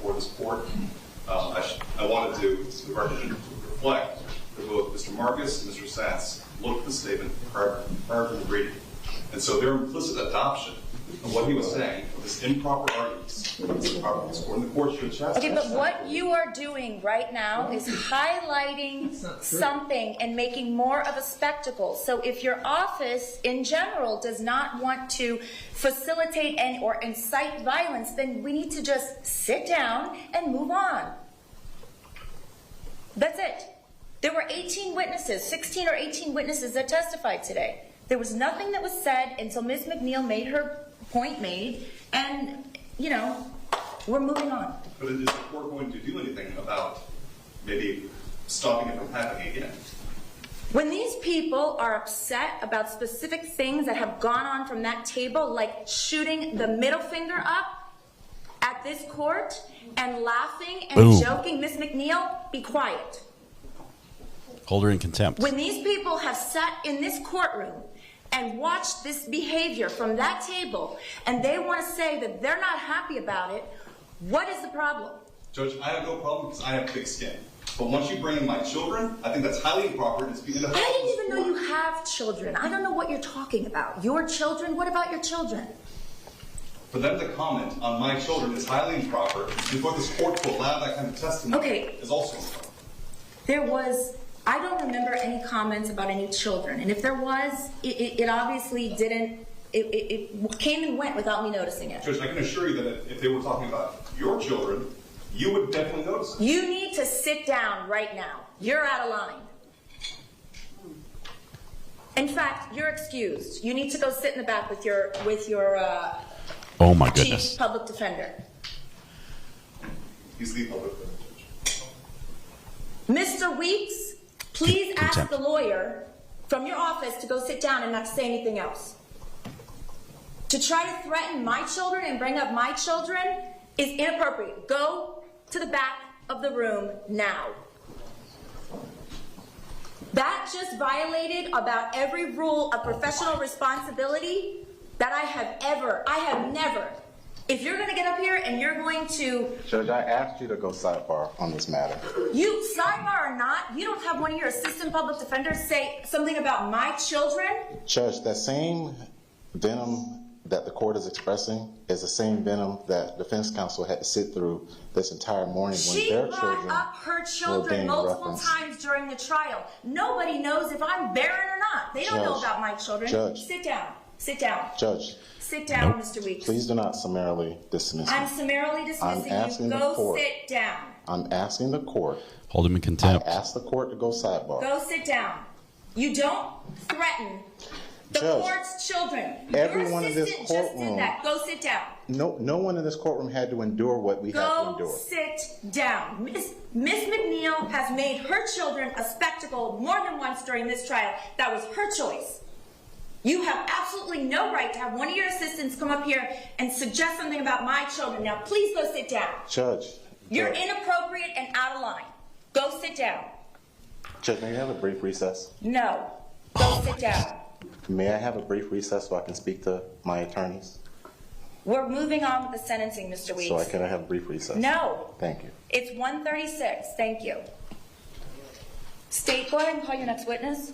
For this court, I wanted to reflect that both Mr. Marcus and Mr. Satz looked at the statement prior to the reading. And so their implicit adoption of what he was saying, of this improper arguments, and the court should chastise. Okay, but what you are doing right now is highlighting something and making more of a spectacle. So if your office in general does not want to facilitate or incite violence, then we need to just sit down and move on. That's it. There were 18 witnesses, 16 or 18 witnesses that testified today. There was nothing that was said until Ms. McNeil made her point made, and, you know, we're moving on. But is the court going to do anything about maybe stopping it from happening again? When these people are upset about specific things that have gone on from that table, like shooting the middle finger up at this court and laughing and joking, Ms. McNeil, be quiet. Hold her in contempt. When these people have sat in this courtroom and watched this behavior from that table, and they want to say that they're not happy about it, what is the problem? Judge, I have no problem because I have thick skin. But once you bring in my children, I think that's highly improper. I didn't even know you have children. I don't know what you're talking about. Your children? What about your children? For them to comment on my children is highly improper, and for this court to allow that kind of testimony is also improper. I don't remember any comments about any children, and if there was, it obviously didn't, it came and went without me noticing it. Judge, I can assure you that if they were talking about your children, you would definitely notice it. You need to sit down right now. You're out of line. In fact, you're excused. You need to go sit in the back with your oh my goodness, chief public defender. He's the public defender, Judge. Mr. Weeks, please ask the lawyer from your office to go sit down and not say anything else. To try to threaten my children and bring up my children is inappropriate. Go to the back of the room now. That just violated about every rule of professional responsibility that I have never. If you're going to get up here and you're going to... Judge, I asked you to go sidebar on this matter. You, sidebar or not, you don't have one of your assistant public defenders say something about my children? Judge, that same venom that the court is expressing is the same venom that defense counsel had to sit through this entire morning when their children She brought up her children multiple times during the trial. Nobody knows if I'm barren or not. They don't know about my children. Judge. Sit down. Sit down. Judge. Sit down, Mr. Weeks. Please do not summarily dismiss me. I'm summarily dismissing you. Go sit down. I'm asking the court. Hold him in contempt. I asked the court to go sidebar. Go sit down. You don't threaten the court's children. Everyone in this assistant just did that. Go sit down. No one in this courtroom had to endure what we had to endure. Go sit down. Miss McNeil has made her children a spectacle more than once during this trial. That was her choice. You have absolutely no right to have one of your assistants come up here and suggest something about my children. Now, please go sit down. Judge. You're inappropriate and out of line. Go sit down. Judge, may I have a brief recess? No. Go sit down. May I have a brief recess so I can speak to my attorneys? We're moving on with the sentencing, Mr. Weeks. So can I have a brief recess? No. Thank you. It's 1:36. Thank you. State, go ahead and call your next witness.